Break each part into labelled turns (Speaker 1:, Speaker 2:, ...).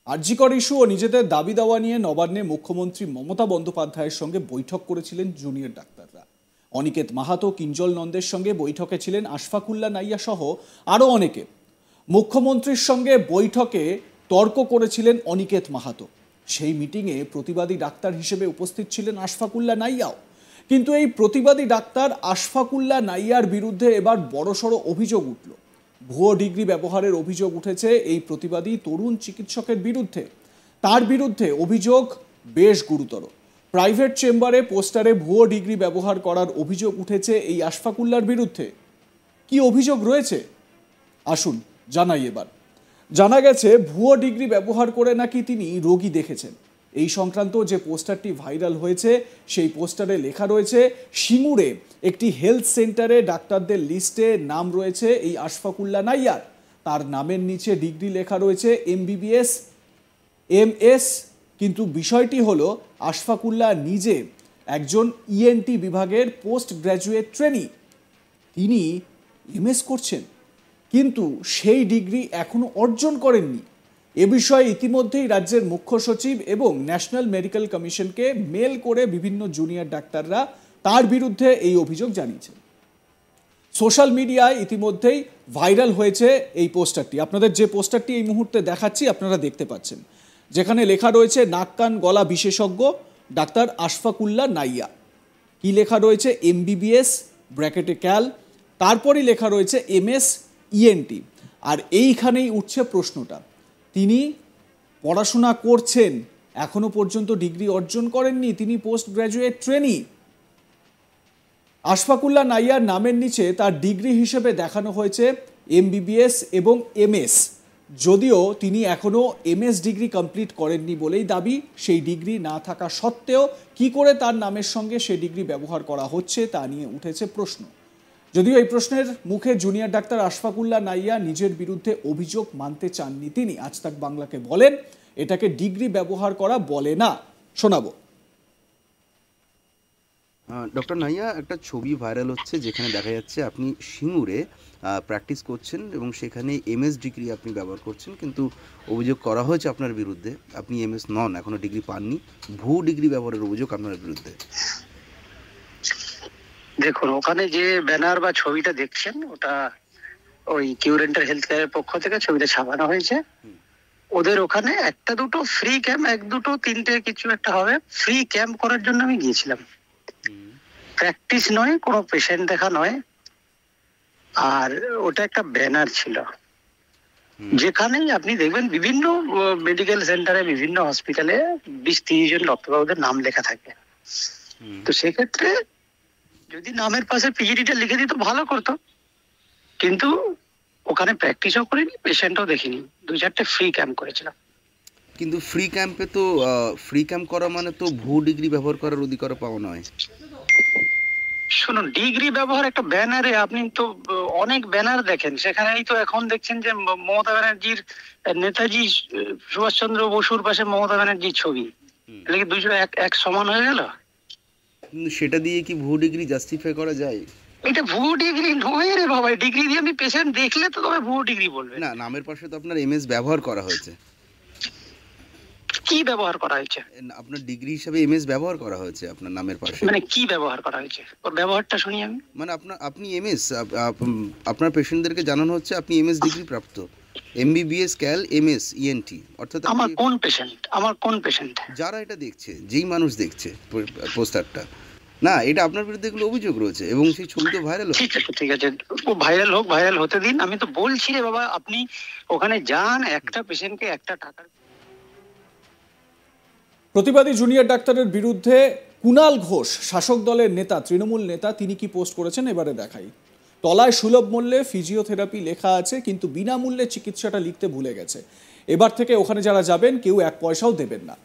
Speaker 1: আরজি কর ইস্যু ও নিজেদের দাবি দাওয়া নিয়ে নবান্নে মুখ্যমন্ত্রী মমতা বন্দ্যোপাধ্যায়ের সঙ্গে বৈঠক করেছিলেন জুনিয়র ডাক্তাররা। অনিকেত মাহাতো, কিঞ্জল নন্দের সঙ্গে বৈঠকে ছিলেন আশফাকুল্লা নাইয়া সহ আরও অনেকে। মুখ্যমন্ত্রীর সঙ্গে বৈঠকে তর্ক করেছিলেন অনিকেত মাহাতো। সেই মিটিংয়ে প্রতিবাদী ডাক্তার হিসেবে উপস্থিত ছিলেন আশফাকুল্লা নাইয়াও। কিন্তু এই প্রতিবাদী ডাক্তার আশফাকুল্লা নাইয়ার বিরুদ্ধে এবার বড়সড় অভিযোগ উঠল। ভুয়ো ডিগ্রি ব্যবহারের অভিযোগ উঠেছে এই প্রতিবাদী তরুণ চিকিৎসকের বিরুদ্ধে। তার বিরুদ্ধে অভিযোগ বেশ গুরুতর। প্রাইভেট চেম্বারে পোস্টারে ভুয়ো ডিগ্রি ব্যবহার করার অভিযোগ উঠেছে এই আশফাকুল্লার বিরুদ্ধে। কি অভিযোগ রয়েছে আসুন জানাই এবার। জানা গেছে ভুয়ো ডিগ্রি ব্যবহার করে নাকি তিনি রোগী দেখেছেন। এই সংক্রান্ত যে পোস্টারটি ভাইরাল হয়েছে সেই পোস্টারে লেখা রয়েছে সিঙ্গুরে একটি হেলথ সেন্টারে ডাক্তারদের লিস্টে নাম রয়েছে এই আশফাকুল্লা নাইয়ার। তার নামের নিচে ডিগ্রি লেখা রয়েছে MBBS MS। কিন্তু বিষয়টি হলো আশফাকুল্লা নিজে একজন ENT বিভাগের পোস্ট গ্র্যাজুয়েট ট্রেনি। তিনি MS করছেন, কিন্তু সেই ডিগ্রি এখনো অর্জন করেননি। এ বিষয়ে ইতিমধ্যেই রাজ্যের মুখ্য সচিব এবং ন্যাশনাল মেডিকেল কমিশনকে মেল করে বিভিন্ন জুনিয়র ডাক্তাররা তার বিরুদ্ধে এই অভিযোগ জানিয়েছেন। সোশ্যাল মিডিয়ায় ইতিমধ্যেই ভাইরাল হয়েছে এই পোস্টারটি। আপনাদের যে পোস্টারটি এই মুহূর্তে দেখাচ্ছি আপনারা দেখতে পাচ্ছেন, যেখানে লেখা রয়েছে নাক কান গলা বিশেষজ্ঞ ডাক্তার আশফাকুল্লা নাইয়া। কি লেখা রয়েছে MBBS ব্র্যাকেটে ক্যাল, তারপরই লেখা রয়েছে MS ENT। আর এইখানেই উঠছে প্রশ্নটা, তিনি পড়াশোনা করছেন, এখনো পর্যন্ত ডিগ্রি অর্জন করেননি, তিনি post graduate trainee. Ashfaqulla Nayyar নামের নিচে তার ডিগ্রি হিসেবে দেখানো হয়েছে MBBS এবং MS, যদিও তিনি এখনো MS ডিগ্রি কমপ্লিট করেননি বলেই দাবি। সেই ডিগ্রি না থাকা সত্ত্বেও কি করে তার নামের সঙ্গে সেই ডিগ্রি ব্যবহার করা হচ্ছে তা নিয়ে উঠেছে প্রশ্ন। যদিও এই প্রশ্নের মুখে জুনিয়র ডাক্তার আশফাকুল্লা নাইয়া নিজের বিরুদ্ধে অভিযোগ মানতে চাননি। তিনি আজ তাক বাংলাকে বলেন এটাকে ডিগ্রি ব্যবহার করা বলে না। শোনাবো।
Speaker 2: ডক্টর নাইয়া, একটা ছবি ভাইরাল হচ্ছে যেখানে দেখা যাচ্ছে আপনি সিঙ্গুরে প্র্যাকটিস করছেন এবং সেখানে MS ডিগ্রি আপনি ব্যবহার করছেন, কিন্তু অভিযোগ করা হয়েছে আপনার বিরুদ্ধে আপনি MS নন, এখনো ডিগ্রি পাননি, ভুয়ো ডিগ্রি ব্যবহারের অভিযোগ আপনার বিরুদ্ধে।
Speaker 3: দেখুন, ওখানে যে ব্যানার বা ছবিটা দেখছেন ওটা ওই কিউরেন্টাল হেলথ কেয়ারের পক্ষ থেকে ছবিটা ছাপানো হয়েছে। ওদের ওখানে একটা দুটো ফ্রি ক্যাম্প, এক দুটো তিনটে কিছু একটা হবে, ফ্রি ক্যাম্প করার জন্য আমি গিয়েছিলাম। প্র্যাকটিস নয়, কোনো পেশেন্ট দেখা নয়। আর ওটা একটা ব্যানার ছিল যেখানেই আপনি দেখবেন বিভিন্ন মেডিকেল সেন্টারে, বিভিন্ন হসপিটালে 20-30 জন ডক্টরবাবুদের নাম লেখা থাকে। তো সেক্ষেত্রে যদি নামের পাশে PGDটা লিখে দিত ভালো করতো, কিন্তু ওখানে প্র্যাকটিসও করিনি, পেশেন্টও দেখিনি। 2-4টে ফ্রি ক্যাম্প করেছিলাম।
Speaker 2: কিন্তু ফ্রি ক্যাম্পে তো ফ্রি ক্যাম্প করা মানে তো ভুয়ো ডিগ্রি ব্যবহার করার অধিকার পাওয়া নয়।
Speaker 3: শুনুন, ডিগ্রি ব্যবহার একটা ব্যানারে, আপনি তো অনেক ব্যানার দেখেন, সেখানেই তো এখন দেখছেন যে মমতা ব্যানার্জির, নেতাজি সুভাষচন্দ্র বসুর পাশে মমতা ব্যানার্জির ছবি, তাহলে কি দুজনে এক সমান হয়ে গেল?
Speaker 2: কিন্তু সেটা দিয়ে কি ভুয়ো ডিগ্রি জাস্টিফাই করা যায়?
Speaker 3: এটা ভুয়ো ডিগ্রি নয় রে বাবা। ডিগ্রি দিয়ে আমি পেশেন্ট দেখলে তো তবে ভুয়ো ডিগ্রি বলবে
Speaker 2: না। নামের পাশে তো আপনার MS ব্যবহার করা হয়েছে।
Speaker 3: কি ব্যবহার করা হয়েছে?
Speaker 2: আপনার ডিগ্রি হিসাবে MS ব্যবহার করা হয়েছে আপনার নামের পাশে।
Speaker 3: মানে কি ব্যবহার করা হয়েছে? ওর ব্যবহারটা শুনি আমি।
Speaker 2: মানে আপনি MS, আপনার পেশেন্টদেরকে জানানো হচ্ছে আপনি MS ডিগ্রি প্রাপ্ত, MBBS ক্যাল MS ENT। অর্থাৎ
Speaker 3: আমার কোন পেশেন্ট
Speaker 2: যারা এটা দেখছে, যেই মানুষ দেখছে পোস্টারটা, না এটা আপনার বিরুদ্ধে এগুলো অভিযোগ রয়েছে এবং সেই ছবি তো ভাইরাল হবে।
Speaker 3: ঠিক আছে, ও ভাইরাল হোক, ভাইরাল হতে দিন। আমি তো বলছি রে বাবা, আপনি ওখানে যান, একটা পেশেন্টকে একটা টাকার।
Speaker 1: প্রতিবাদী জুনিয়র ডাক্তারের বিরুদ্ধে কুণাল ঘোষ, শাসক দলের নেতা, তৃণমূল নেতা, তিনি কি পোস্ট করেছেন এবারে দেখাই। তলায় সুলভ মূল্যে ফিজিওথেরাপি লেখা আছে, কিন্তু বিনামূল্যে চিকিৎসাটা লিখতে ভুলে গেছে। এবার থেকে ওখানে যারা যাবেন কেউ 1 পয়সাও দেবেন না।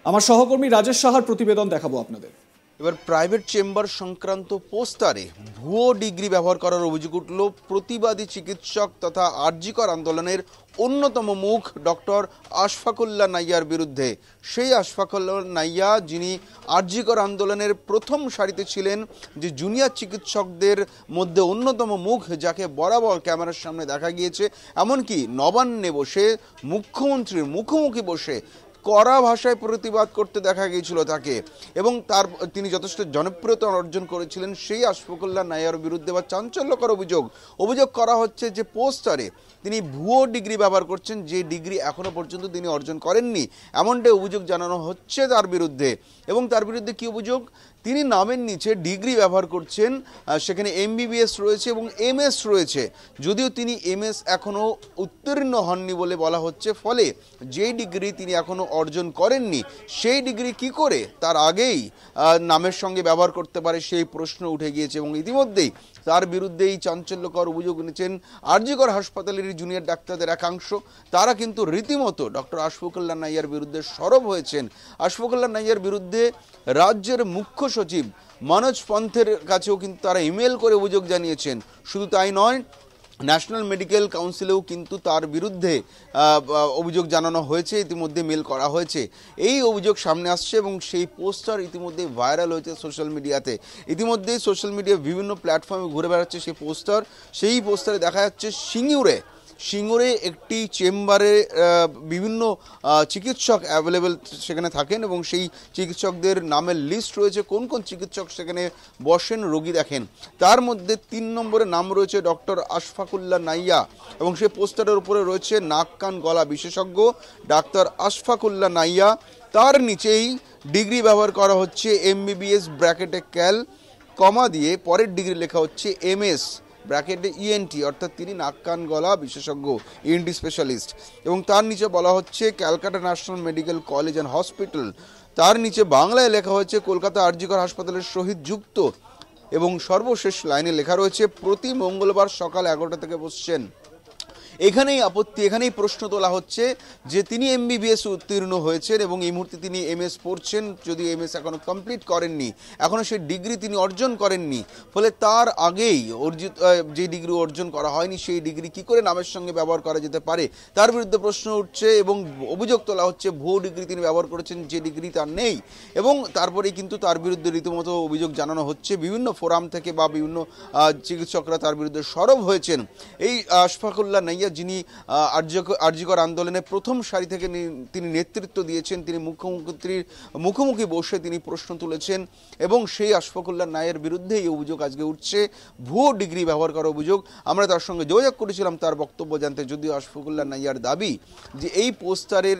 Speaker 1: আমার সহকর্মী রাজেশ সাহার প্রতিবেদন দেখাবো আপনাদের।
Speaker 2: এবার প্রাইভেট চেম্বার সংক্রান্ত পোস্টারে ভুয়ো ডিগ্রি ব্যবহার করার অভিযোগ উঠল প্রতিবাদী চিকিৎসক তথা আরজিকর আন্দোলনের অন্যতম মুখ ডক্টর আশফাকুল্লাহ নাইয়ার বিরুদ্ধে। সেই আশফাকুল্লাহ নাইয়া যিনি আরজিকর আন্দোলনের প্রথম সারিতে ছিলেন, যে জুনিয়র চিকিৎসকদের মধ্যে অন্যতম মুখ, যাকে বরাবর ক্যামেরার সামনে দেখা গিয়েছে, এমনকি নবান্নে বসে মুখ্যমন্ত্রীর মুখোমুখি বসে কড়া ভাষায় প্রতিবাদ করতে দেখা গিয়েছিল তাকে, এবং তিনি যথেষ্ট জনপ্রিয়তা অর্জন করেছিলেন। সেই আশফাকুল্লাহ নাইয়ার বিরুদ্ধে বা চাঞ্চল্যকর অভিযোগ করা হচ্ছে যে পোস্টারে তিনি ভুয়ো ডিগ্রি ব্যবহার করছেন, যে ডিগ্রি এখনো পর্যন্ত তিনি অর্জন করেননি, এমনটাই অভিযোগ জানানো হচ্ছে তার বিরুদ্ধে। এবং তার বিরুদ্ধে কি অভিযোগ? তিনি নামের নিচে ডিগ্রি ব্যবহার করছেন, সেখানে MBBS রয়েছে এবং MS রয়েছে, যদিও তিনি MS এখনও উত্তীর্ণ হননি বলে বলা হচ্ছে। ফলে যেই ডিগ্রি তিনি এখনও অর্জন করেননি, সেই ডিগ্রি কি করে তার আগেই নামের সঙ্গে ব্যবহার করতে পারে, সেই প্রশ্ন উঠে গিয়েছে। এবং ইতিমধ্যেই তার বিরুদ্ধে এই চাঞ্চল্যকর অভিযোগ এনেছেন আরজিকর হাসপাতালের জুনিয়র ডাক্তারদের একাংশ। তারা কিন্তু রীতিমতো ডক্টর আশফাকুল্লাহ নাইয়ার বিরুদ্ধে সরব হয়েছেন। আশফাকুল্লাহ নাইয়ার বিরুদ্ধে রাজ্যের মুখ্য সচিব মনোজ পন্থের কাছেও কিন্তু তারা ইমেল করে অভিযোগ জানিয়েছেন। শুধু তাই নয়, ন্যাশনাল মেডিকেল কাউন্সিলেও কিন্তু তার বিরুদ্ধে অভিযোগ জানানো হয়েছে, ইতিমধ্যে মেল করা হয়েছে। এই অভিযোগ সামনে আসছে এবং সেই পোস্টার ইতিমধ্যে ভাইরাল হয়েছে সোশ্যাল মিডিয়াতে। ইতিমধ্যেই সোশ্যাল মিডিয়া বিভিন্ন প্ল্যাটফর্মে ঘুরে বেড়াচ্ছে সেই পোস্টারে দেখা যাচ্ছে সিঙ্গুরে একটি চেম্বারে বিভিন্ন চিকিৎসক অ্যাভেলেবেল সেখানে থাকেন, এবং সেই চিকিৎসকদের নামের লিস্ট রয়েছে, কোন কোন চিকিৎসক সেখানে বসেন, রোগী দেখেন। তার মধ্যে 3 নম্বরে নাম রয়েছে ডক্টর আশফাকুল্লাহ নাইয়া, এবং সেই পোস্টারের উপরে রয়েছে নাক কান গলা বিশেষজ্ঞ ডাক্তার আশফাকুল্লাহ নাইয়া। তার নিচেই ডিগ্রি ব্যবহার করা হচ্ছে MBBS ব্র্যাকেটে ক্যাল কমা দিয়ে, পরের ডিগ্রি লেখা হচ্ছে MS ব্র্যাকেটে ENT, অর্থাৎ তিনি নাক কান গলা বিশেষজ্ঞ, ENT স্পেশালিস্ট। এবং তার নিচে বলা হচ্ছে Calcutta national medical college and hospital. তার নিচে বাংলায় লেখা হয়েছে কলকাতা আরজিকর হাসপাতালের সহিত যুক্ত, এবং সর্বশেষ লাইনে লেখা রয়েছে প্রতি মঙ্গলবার সকাল 11টা থেকে বসছেন। এখানেই আপত্তি, এখানেই প্রশ্ন তোলা হচ্ছে যে তিনি MBBS উত্তীর্ণ হয়েছেন এবং এই মুহূর্তে তিনি MS পড়ছেন, যদি MS এখনও কমপ্লিট করেননি, এখনও সেই ডিগ্রি তিনি অর্জন করেননি। ফলে তার আগেই যে ডিগ্রি অর্জন করা হয়নি, সেই ডিগ্রি কি করে নামের সঙ্গে ব্যবহার করা যেতে পারে, তার বিরুদ্ধে প্রশ্ন উঠছে এবং অভিযোগ তোলা হচ্ছে ভুয়ো ডিগ্রি তিনি ব্যবহার করেছেন, যে ডিগ্রি তার নেই। এবং তারপরেই কিন্তু তার বিরুদ্ধে রীতিমতো অভিযোগ জানানো হচ্ছে, বিভিন্ন ফোরাম থেকে বা বিভিন্ন চিকিৎসকরা তার বিরুদ্ধে সরব হয়েছেন। এই আশফাকুল্লাহ নাইয়া যিনি আরজিকর আন্দোলনের প্রথম সারি থেকে তিনি নেতৃত্ব দিয়েছেন, তিনি মুখ্যমন্ত্রীর মুখোমুখি বসে তিনি প্রশ্ন তুলেছেন, এবং সেই আশফাকুল্লাহ নাইয়ের বিরুদ্ধে এই অভিযোগ আজকে উঠছে, ভুয়ো ডিগ্রি ব্যবহার করার অভিযোগ। আমরা তার সঙ্গে যোগাযোগ করেছিলাম তার বক্তব্য জানতে, যদিও আশফাকুল্লাহ নাইয়ার দাবি যে এই পোস্টারের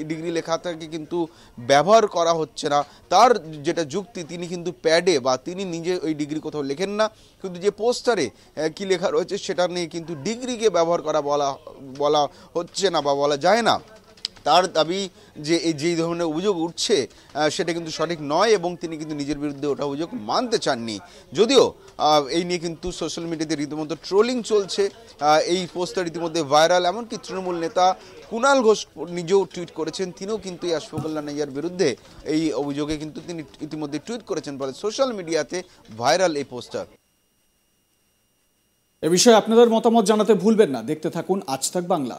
Speaker 2: ডিগ্রি লেখাটাকে কিন্তু ব্যবহার করা হচ্ছে না। তার যেটা যুক্তি, তিনি কিন্তু প্যাডে বা তিনি নিজে ওই ডিগ্রি কোথাও লেখেন না, কিন্তু যে পোস্টারে কি লেখা রয়েছে সেটা নিয়ে কিন্তু ডিগ্রিকে ব্যবহার করা বলা হচ্ছে না বা বলা যায় না। তার দাবি যে যেই ধরনের অভিযোগ উঠছে সেটা কিন্তু সঠিক নয়, এবং তিনি কিন্তু নিজের বিরুদ্ধে ওটা অভিযোগ মানতে চাননি। যদিও এই নিয়ে কিন্তু সোশ্যাল মিডিয়াতে রীতিমতো ট্রোলিং চলছে, এই পোস্টার ইতিমধ্যে ভাইরাল। এমনকি তৃণমূল নেতা কুণাল ঘোষ নিজেও টুইট করেছেন, তিনিও কিন্তু এই আশফাকুল্লাহ নাইয়ার বিরুদ্ধে এই অভিযোগে কিন্তু তিনি ইতিমধ্যে টুইট করেছেন, ফলে সোশ্যাল মিডিয়াতে ভাইরাল এই পোস্টার।
Speaker 1: এ বিষয়ে আপনাদের মতামত জানাতে ভুলবেন না। দেখতে থাকুন আজ তাক বাংলা।